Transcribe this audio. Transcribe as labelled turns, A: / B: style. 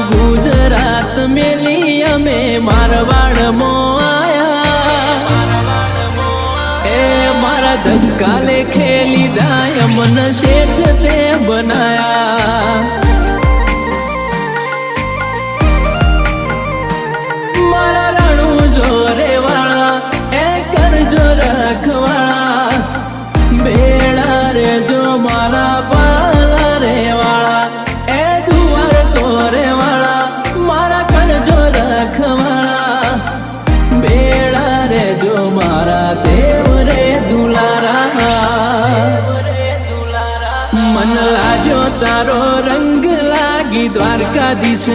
A: મારું ગુજરાત મેલી અમે મારવાડમાં આયા એ મારા ધક્કા લેખે લીધા મન શેઠ તે બનાયા મારા રણું જોરે વાળા એ કરજો રખવાળા બેડા રે જો મારા પાલા રે વાળા એ દુવાર તોરે વાળા મારા કરજો રખવાળા બેડા રે જો મારા દેવ રે દુલારા મન લાજો તારો રંગ લાગી દ્વારકાધીશ